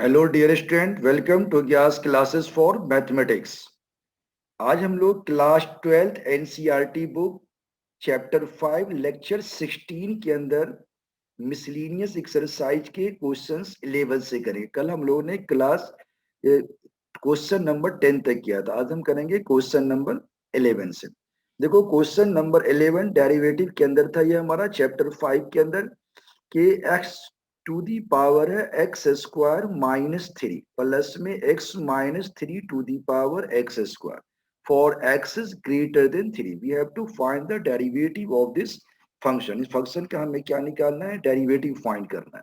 Hello dear student, welcome to Gyas classes for mathematics. आज हम लोग class 12th NCERT book chapter 5 lecture 16 के अंदर मिसलीनियस एक्सरसाइज के क्वेश्चंस 11 से करेंगे। कल हम लोगों ने क्लास क्वेश्चन नंबर 10 तक किया था। आज हम करेंगे क्वेश्चन नंबर 11 से। देखो, क्वेश्चन नंबर 11 डेरिवेटिव के अंदर था। ये हमारा चैप्टर 5 के अंदर के एक्स टू दी पावर है x square minus three plus में x minus three to the power x square for x is greater than three. We have to find the derivative of this function. इस फंक्शन का हमें क्या निकालना है? Derivative find करना है।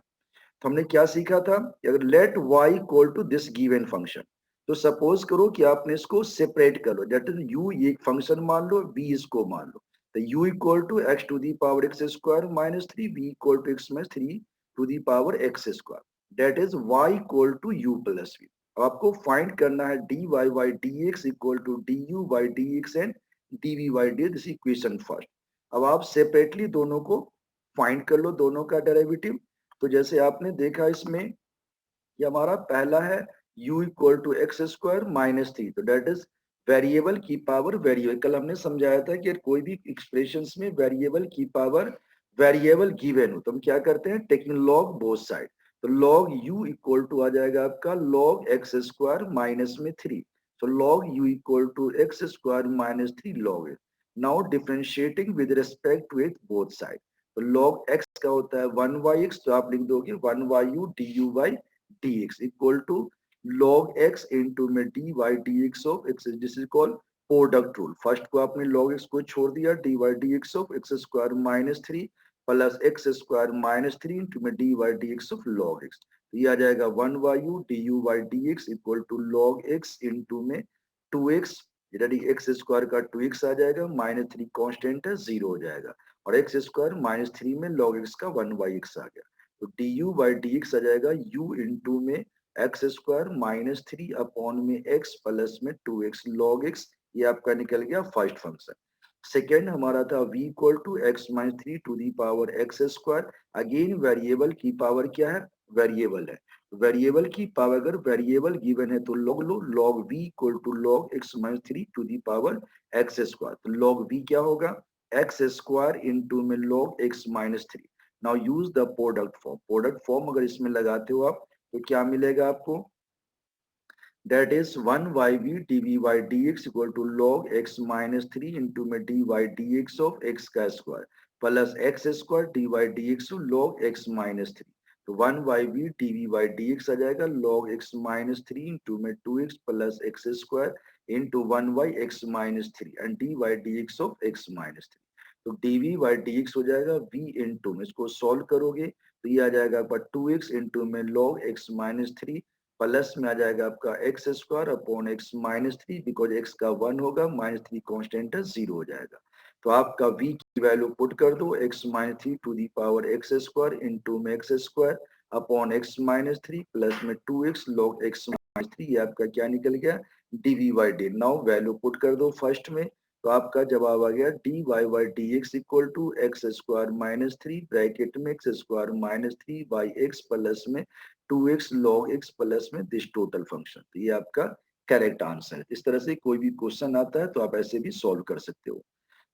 तो हमने क्या सीखा था? अगर let y equal to this given function, तो सपोज करो कि आपने इसको सेपरेट कर लो। दैट इज u ये एक फंक्शन मान लो, v इसको मान लो। तो u equal to x to the power x square minus three, v equal to x minus three to the power x square. That is y equal to u plus v। अब आपको find करना है dy by D x equal to d u by D x and d v by d. This equation first. अब आप separately दोनों को find कर लो, दोनों का डेरिवेटिव। तो जैसे आपने देखा इसमें, ये हमारा पहला है u equal to x square minus three. तो डेट इज वेरिएबल की पावर वेरिएबल। कल हमने समझाया था कि कोई भी एक्सप्रेशंस में वेरिएबल की पावर वेरिएबल गिवन हो तो हम क्या करते हैं? Taking log both side. तो लॉग u इक्वल टू आ जाएगा आपका लॉग एक्स स्क्वायर माइनस में थ्री। तो log u equal to x square minus three log x. Now differentiating with respect with both side. तो लॉग एक्स का होता है वन वाई एक्स, तो आप लिख दोगे one y u d u by D x equal to log x into में D Y D x of x. This is called product rule. First को आपने लॉग एक्स को छोड़ दिया, d Y D x of x square minus three plus x square minus three into में D Y D x of log x. तो ये आ जाएगा one y u d u by D x equal to log x into में two x. यानी x square का two x आ जाएगा, माइनस थ्री कॉन्स्टेंट है, जीरो हो जाएगा। और एक्स स्क्वायर माइनस थ्री में लॉग एक्स का वन वाई एक्स आ गया। तो d u by D x आ जाएगा u इंटू में x square minus three upon में एक्स प्लस में टू एक्स लॉग एक्स। ये आपका निकल गया फर्स्ट फंक्शन। सेकेंड हमारा था v equal to x minus three to the power x square. Again variable की पावर क्या है? वेरिएबल है। वेरिएबल की पावर अगर वेरिएबल गिवन है तो लॉग लो, log v equal to log x minus three to the power x square. तो लॉग v क्या होगा? एक्स स्क्वायर इंटू में log x minus three. Now use the product form. Product form अगर इसमें लगाते हो आप तो क्या मिलेगा आपको? That is one y v d v y D x equal to log x minus three into में D Y D x of x का square plus x square D Y D x log x minus three. तो one y v d v y D x आ जाएगा log x minus three into में two x plus x square into one y x minus three and d Y D x of x minus three. तो d v y D x हो जाएगा v into में, इसको solve करोगे तो ये आ जाएगा आपका टू एक्स इंटू में log x minus three plus में आ जाएगा आपका x square upon x minus three. Because x का वन होगा, माइनस थ्री कॉन्स्टेंट है, जीरो हो जाएगा। तो आपका v की वैल्यू पुट कर दो, x minus three to the power x square into में x square upon x minus three plus में two x log x minus three. ये आपका क्या निकल गया? D v y d. Now value put कर दो फर्स्ट में, तो आपका जवाब आ गया d y y D x equal to x square minus three bracket में x square minus three by x plus में two x log x plus में दिस टोटल फंक्शन। तो ये आपका करेक्ट आंसर है। इस तरह से कोई भी क्वेश्चन आता है तो आप ऐसे भी सॉल्व कर सकते हो।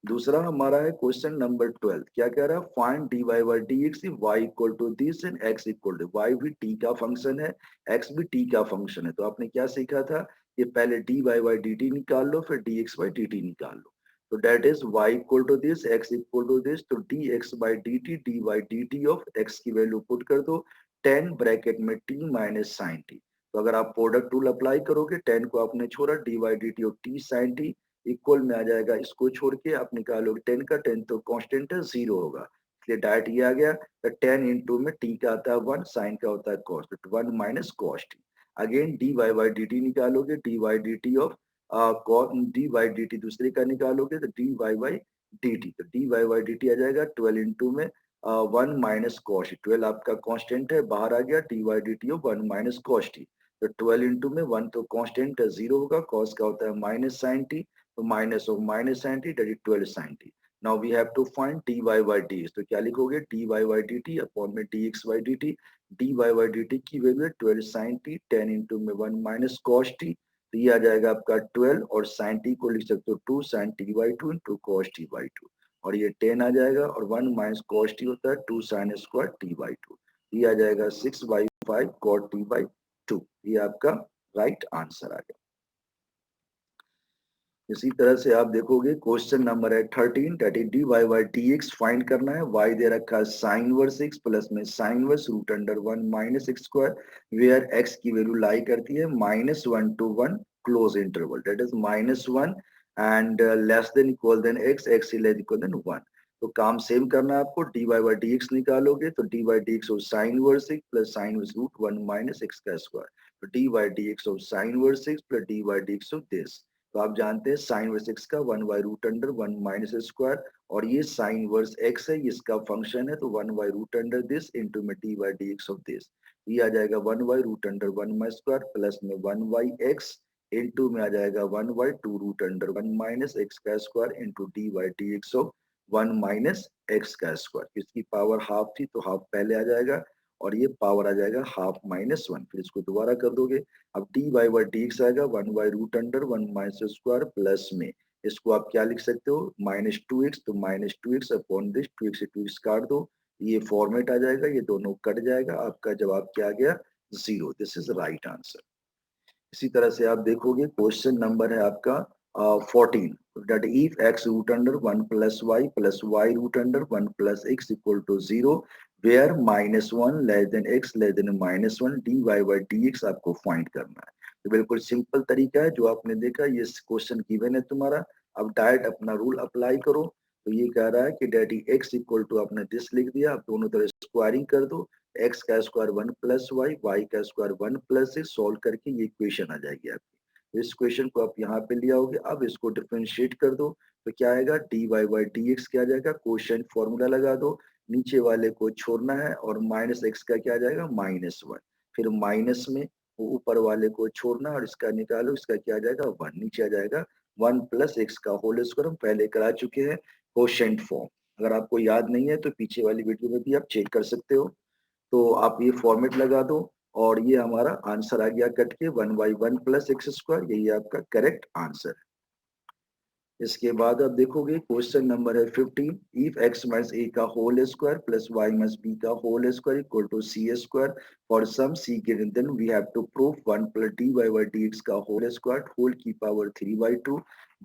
दूसरा हमारा है क्वेश्चन नंबर 12। क्या कह रहा है? Find d Y by D x y equal to this and x equal to. Y भी टी का फंक्शन है, एक्स भी टी का फंक्शन है। तो आपने क्या सीखा था कि पहले d Y by d t निकाल लो, फिर d x by d t निकाल लो। तो that is Y equal to this, x equal to this. तो d x by d Y d t of x की वैल्यू पुट कर दो, टेन ब्रैकेट में टी माइनस साइन टी। तो अगर आप प्रोडक्ट रूल अप्लाई करोगे, टेन को आपने छोड़ा, d Y d t of t sine t equal में आ जाएगा, इसको छोड़ के आप निकालोगे टेन का, टेन तो कांस्टेंट है, जीरो होगा, इसलिए डायरेक्ट ये आ गया। तो टेन इंटू में टी का आता है वन, साइन का होता है कॉस, तो one minus cos t. Again d Y by d t निकालोगे, d Y d t of d Y d t दूसरे का निकालोगे तो D Y by d t. तो D Y by d t आ जाएगा ट्वेल्व इंटू में one minus cos t. Twelve आपका कांस्टेंट है, बाहर आ गया, d Y d t of one minus cos t. तो ट्वेल्व इंटू में वन तो कांस्टेंट है, जीरो होगा, कॉस का होता है माइनस साइन टी, तो minus of minus sine t that is twelve sine t. Now we have to find dy by dx, तो क्या लिखोगे dy by dt अपॉन में dx by dt, dy by dt की value है 12 sin t, 10 into में 1 minus cos t, तो ये आ जाएगा आपका 12 और sin t को लिख सकते हो 2 sin t by 2 into cos t by 2, और ये 10 आ जाएगा और 1 माइनस cos t होता है 2 sin स्क्वायर t by 2, ये आ जाएगा 6 by 5 cot t by 2, ये आपका राइट आंसर आ गया। इसी तरह से आप देखोगे क्वेश्चन नंबर है 13, that is dy by dx find करना है। y दे रखा है sin वर्स x प्लस में sin inverse root under 1 minus x square, where x की वैल्यू लाई करती है -1 to 1 close interval, that is -1 and less than equal than x less equal than 1। तो काम सेम करना है आपको, dy by dx निकालोगे तो dy by dx of sin inverse x plus sin inverse root 1 minus x का square, तो dy by dx of sin inverse x plus dy by dx of this, तो आप जानते हैं साइन वर्स एक्स का 1 by root under 1 minus square, और ये sign inverse x है, इसका फंक्शन है, तो 1 by root under this into में d by D x of this, ये आ जाएगा 1 by root under 1 my square plus में 1 बाई एक्स इंटू में आ जाएगा 1 by 2 root under 1 minus x का square into d by D x of 1 minus x का स्क्वायर, इसकी पावर हाफ थी तो हाफ पहले आ जाएगा, और ये पावर आ जाएगा हाफ माइनस 1, फिर इसको दोबारा कर दोगे, अब d by by D x आएगा 1 by root under 1 minus square plus में, इसको आप क्या लिख सकते हो -2x, तो -2x अपॉन दिस 2x से 2x काट दो, ये फॉर्मेट आ जाएगा, ये दोनों कट जाएगा, आपका जवाब क्या आ गया 0, दिस इज राइट आंसर। इसी तरह से आप देखोगे क्वेश्चन नंबर है आपका 14, that if x root under 1 plus y root under 1 plus x equal to 0, where -1 less than x less than -1 dy by dx आपको फाइंड करना है। तो बिल्कुल सिंपल तरीका है जो आपने देखा, ये क्वेश्चन गिवन है तुम्हारा, अब डायरेक्ट अपना रूल अप्लाई करो, तो ये कह रहा है कि डैडी x इक्वल टू आपने दिस लिख दिया, आप दोनों तरह स्क्वायरिंग कर दो, x का स्क्वायर 1 प्लस वाई, वाई का स्क्वायर 1 प्लस एक्स, सॉल्व करके ये इक्वेशन आ जाएगी आपकी, इस इक्वेशन को आप यहाँ पे ले आओगे, अब इसको डिफरेंशिएट कर दो, तो क्या आएगा d Y by D x क्या आ जाएगा, कोशेंट फॉर्मूला लगा दो, नीचे वाले को छोड़ना है, और माइनस एक्स का क्या आ जाएगा -1, फिर माइनस में वो ऊपर वाले को छोड़ना और इसका निकालो, इसका क्या आ जाएगा 1, नीचे आ जाएगा 1 प्लस एक्स का होल स्क्वायर, हम पहले करा चुके हैं कोशेंट फॉर्म, अगर आपको याद नहीं है तो पीछे वाली वीडियो में भी आप चेक कर सकते हो, तो आप ये फॉर्मेट लगा दो, और ये हमारा आंसर आ गया कट के 1 बाई 1 प्लस एक्स स्क्वायर, यही आपका करेक्ट आंसर है। इसके बाद आप देखोगे क्वेश्चन नंबर है 15, इफ x माइनस a का whole square plus y minus b का whole square equal to c square, for some c greater than we have to prove 1 plus dy by dx का whole square whole की power 3 by 2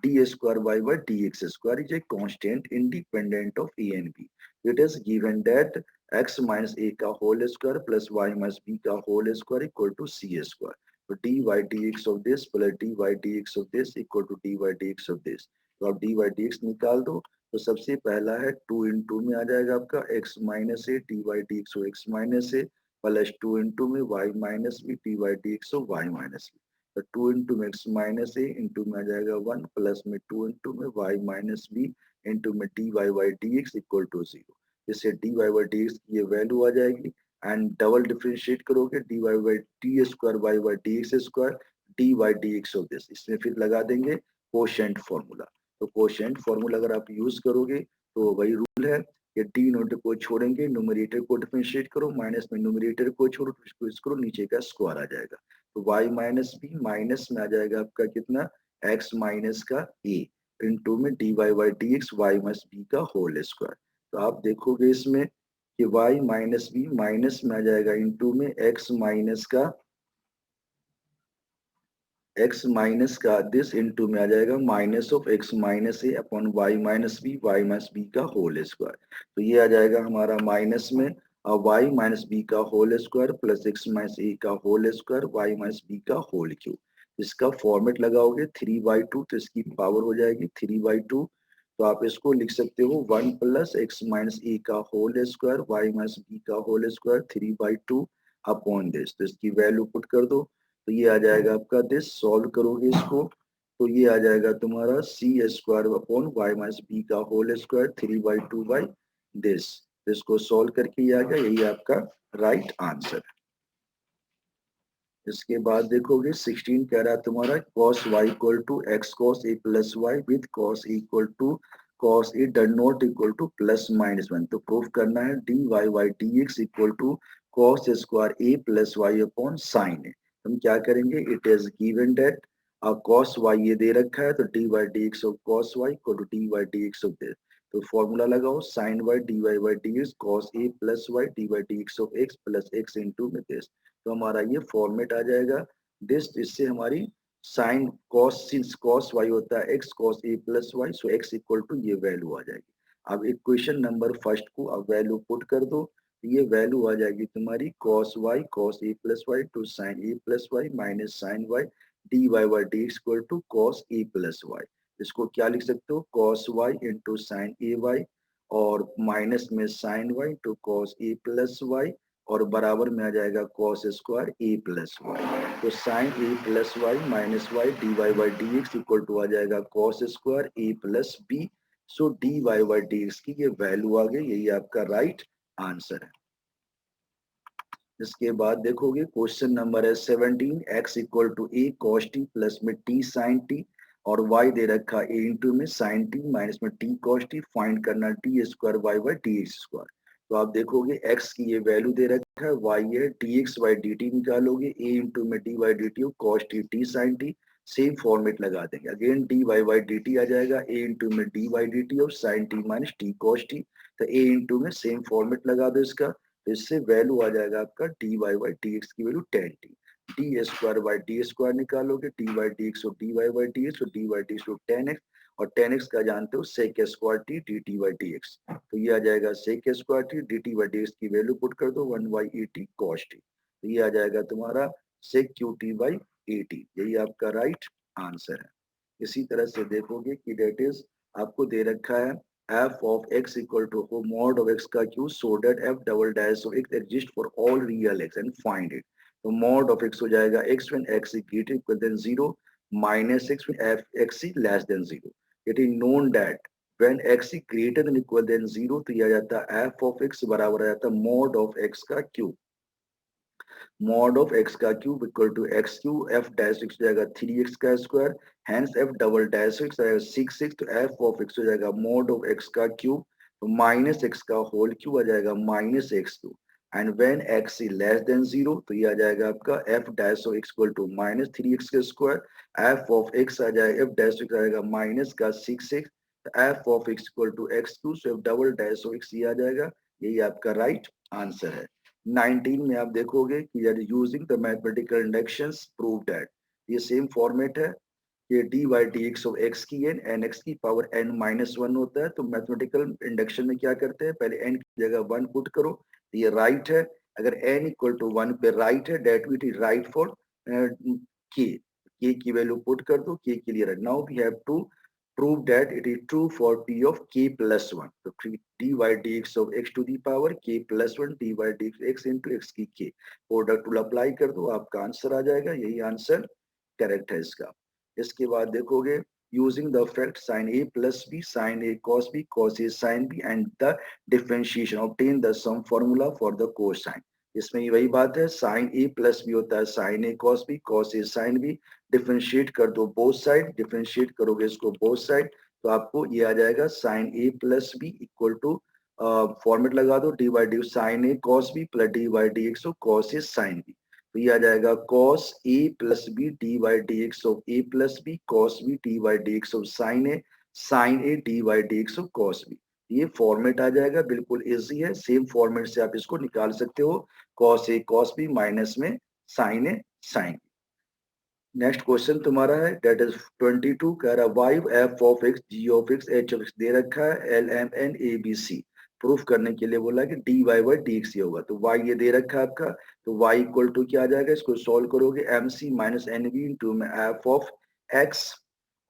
d square y by dx square is a constant independent of a and b, it is given that x minus a का whole square plus y minus b का whole square equal to c square, तो dy dx of this plus dy dx of this equal to dy dx of this, तो आप D by D X निकाल दो, तो सबसे पहला है 2 इंटू में आ जाएगा आपका x minus a d by D x x minus a plus 2 into में y minus b d by D x y minus b, तो 2 इंटू में x माइनस ए इंटू में आ जाएगा 1 प्लस में 2 इंटू में y माइनस बी इंटू में D Y by D x equal to 0, इससे d Y by D x की ये वैल्यू आ जाएगी, एंड डबल डिफरेंशिएट करोगे d Y by D square Y by D x square D Y D x of this, इसमें फिर लगा देंगे कोशेंट फॉर्मूला, तो कोशेंट फॉर्मूला अगर आप यूज करोगे तो वही रूल है कि डी नोट को छोड़ेंगे, न्यूमरेटर को डिफरेंशिएट करो, माइनस में न्यूमरेटर को छोड़ो, तो इसको इसको नीचे का स्क्वायर आ जाएगा, तो y माइनस बी माइनस में आ जाएगा आपका कितना x माइनस का a इंटू में D Y by D x y minus b का होल स्क्वायर, तो आप देखोगे इसमें कि y माइनस बी माइनस में आ जाएगा इंटू में x माइनस का x माइनस का दिस इंटू में आ जाएगा minus of x minus a upon y minus b का होल स्क्वायर, तो ये आ जाएगा हमारा माइनस में y माइनस बी का whole square plus x minus a का whole square y minus b का होल क्यूब, इसका फॉर्मेट लगाओगे 3/2, तो इसकी पावर हो जाएगी 3/2, तो आप इसको लिख सकते हो 1 प्लस एक्स माइनस ए का whole square y minus b का होल स्क्वायर 3/2 अपॉन दिस, तो इसकी वैल्यू पुट कर दो, तो ये आ जाएगा आपका दिस, सॉल्व करोगे इसको तो ये आ जाएगा तुम्हारा c square upon y minus b का होल स्क्वायर 3/2 बाई दिस, इसको सॉल्व करके ये आ गया, यही आपका राइट आंसर है। इसके बाद देखोगे 16 कह रहा है तुम्हारा cos y equal to x cos a plus y with cos equal to cos a does not equal to plus minus 1. तो प्रूफ करना है dy by dx equal to cos square a plus y upon sin a. हम क्या करेंगे, it is given that cos y ये दे रखा है, तो dy by dx of cos y equal to dy by dx of this. तो formula लगाओ sin y dy by dx cos a plus y dy by dx of x plus x into में this. तो हमारा ये format आ जाएगा this, इससे हमारी sine cos, since cos y होता है x cos a plus y, so x equal to ये वैल्यू आ जाएगी. अब इक्वेशन नंबर फर्स्ट को अब वैल्यू पुट कर दो, ये वैल्यू आ जाएगी तुम्हारी cos a plus y two sine a plus y minus sine y d Y by D x equal to cos a plus y. इसको क्या लिख सकते हो, cos y into sine a y और माइनस में sine y two cos a plus y और बराबर में आ जाएगा cos square a plus y. तो sine a plus y minus y d Y by D x equal to आ जाएगा cos square a plus b. So d Y by D x की ये वैल्यू आ गई, यही आपका राइट आंसर है. इसके बाद देखोगे क्वेश्चन नंबर है 17, x equal to a cos t plus में टी साइन टी और y दे रखा a इंटू में साइन टी माइनस में टी कॉस टी, फाइंड करना t square Y by D x square. तो आप देखोगे x की ये वैल्यू दे रखा है, y है d x by d t निकालोगे, a इंटू में D Y d t cos t t sine t, same format लगा देंगे. Again d Y by d t आ जाएगा, a इंटू में डी वाई डी टी और sine t minus t cos t, तो a into में same format लगा दो इसका. तो इससे वैल्यू आ जाएगा आपका d Y by D x की value 10t. D square by D square निकालोगे, डी वाई डी एक्स और d Y by D x, d Y D x 10x और 10x का जानते हो sec square t d t by D x. तो ये आ जाएगा sec square t d t by D x की वैल्यू पुट कर दो 1 by a t cos t. तो ये आ जाएगा तुम्हारा sec q t by a t, यही आपका राइट आंसर है. इसी तरह से देखोगे कि डेट इज आपको दे रखा है f of x equal to mod of x का q so that f double dash of x exist for all real x and find it. तो mod of x हो जाएगा x when x is greater equal than 0 minus x when f x is less than 0. It is known that when x is greater than equal than 0 तो यह आ जाता है f of x बराबर आ जाता है mod of x का q. mod of x का cube equal to x cube f dash x हो जाएगा 3x का square, hence f double dash x आएगा 6x, तो एफ ऑफ एक्स हो जाएगा mod of x का क्यूब तो माइनस एक्स का होल क्यूब आ जाएगा minus x cube. And when x is less than 0 तो ये आ जाएगा आपका f dash of x equal to minus 3x का स्क्वायर, f ऑफ x आ जाएगा f डैश x आएगा माइनस का 6x, f of x equal to x cube, so f double dash of x ये आ जाएगा, यही आपका राइट आंसर है. 19 में आप देखोगे कि using the mathematical inductions prove that, ये सेम फॉर्मेट है, ये d Y D x of x की एन एक्स की पावर एन माइनस 1 होता है. तो मैथमेटिकल इंडक्शन में क्या करते हैं, पहले एन की जगह 1 पुट करो, तो ये राइट है. अगर एन इक्वल टू 1 पे राइट है that it is right for k की वैल्यू पुट कर दो, के के लिए. Now we have to prove that it is true for t of k plus 1. So dy dx of x to the power k plus 1 dy dx x into x की k product tool apply कर दो, आपका answer आ जाएगा, यही answer correct है इसका. इसके बाद देखोगे using the fact sin a plus b sin a cos b cos a sin b and the differentiation obtain the sum formula for the cosine. इसमें ये वही बात है, साइन ए प्लस बी होता है sign a cos B cos a sine B, differentiate कर दो both side, differentiate करोगे इसको बोथ साइड तो आपको ये आ जाएगा sine a plus b equal to format लगा दो d by d sine a cos b plus d by D x cos a sine b. तो ये आ जाएगा cos a plus b d by D x of a plus b cos b d by D x of sine a d by D x of cos b. ये format आ जाएगा, बिल्कुल easy है, same format से आप इसको निकाल सकते हो, cos a cos b minus में sine a sine b. Next question तुम्हारा है डेट इज 22, कह रहा y f of x g of x h of x दे रखा है l m n a b c. Proof करने के लिए बोला कि D Y by D x ये होगा, तो वाई ये दे रखा है आपका, तो वाई इक्वल टू क्या आ जाएगा, इसको सॉल्व करोगे M C minus N B into में एफ ऑफ एक्स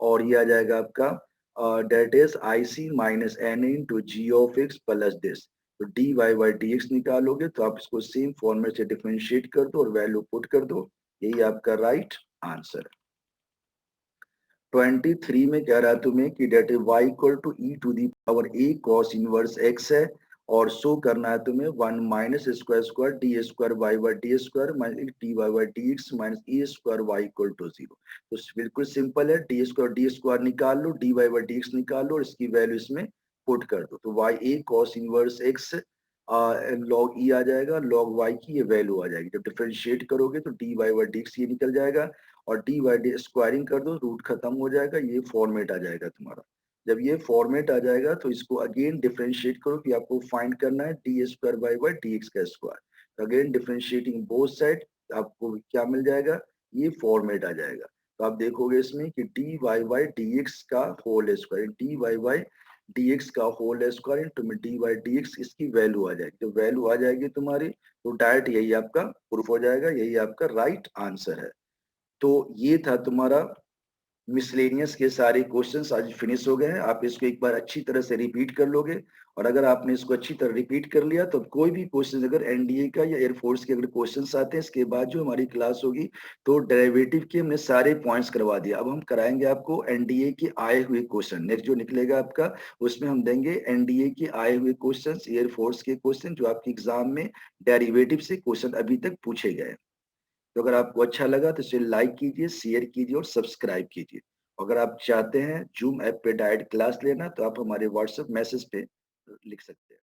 और ये आ जाएगा आपका that is I C minus N into G of X plus this. तो D Y by D X निकालोगे तो आप इसको सेम फॉर्मेट से डिफरेंशिएट कर दो और वैल्यू पुट कर दो, यही आपका राइट आंसर. 23 में कह रहा है तुम्हें कि that is Y equal to E to the power A cos inverse X है और शो करना है तुम्हें 1 minus square square D square Y by D square minus D Y by D X minus E square Y equal to 0। तो बिल्कुल simple है, D square निकाल लो, D Y by D X निकाल लो और इसकी वैल्यू इसमें पुट कर दो। तो वाई ए कॉस इनवर्स एक्स लॉग ई आ जाएगा, लॉग वाई की ये वैल्यू आ जाएगी। जब डिफरेंशिएट करोगे तो D Y by D x ये निकल जाएगा और डी वाई डी स्क्वायरिंग कर दो, रूट खत्म हो जाएगा, ये फॉर्मेट आ जाएगा तुम्हारा। जब ये फॉर्मेट आ जाएगा तो इसको अगेन डिफरेंशिएट करो कि आपको फाइंड करना है D square by by D X का स्क्वायर। तो अगेन डिफरेंशिएटिंग बोथ साइड आपको क्या मिल जाएगा, ये फॉर्मेट आ जाएगा। तो आप देखोगे इसमें कि D Y by D X का whole square, D Y by D X का होल स्क्वायर इंटू में डी वाई डी एक्स, इसकी वैल्यू आ जाएगी। जब वैल्यू आ जाएगी तुम्हारी तो डायरेक्ट यही आपका प्रूफ हो जाएगा, यही आपका राइट आंसर है। तो ये था तुम्हारा मिसलेनियस के सारे क्वेश्चंस आज फिनिश हो गए हैं। आप इसको एक बार अच्छी तरह से रिपीट कर लोगे और अगर आपने इसको अच्छी तरह रिपीट कर लिया तो कोई भी क्वेश्चन अगर एनडीए का या एयरफोर्स के अगर क्वेश्चंस आते हैं इसके बाद जो हमारी क्लास होगी तो डेरिवेटिव के हमने सारे पॉइंट्स करवा दिया। अब हम कराएंगे आपको एनडीए के आए हुए क्वेश्चन। नेक्स्ट जो निकलेगा आपका उसमें हम देंगे एनडीए के आए हुए क्वेश्चन, एयरफोर्स के क्वेश्चन जो आपके एग्जाम में डेरिवेटिव से क्वेश्चन अभी तक पूछे गए। तो अगर आपको अच्छा लगा तो इसे लाइक कीजिए, शेयर कीजिए और सब्सक्राइब कीजिए। अगर आप चाहते हैं जूम ऐप पे डायरेक्ट क्लास लेना तो आप हमारे व्हाट्सएप मैसेज पे लिख सकते हैं।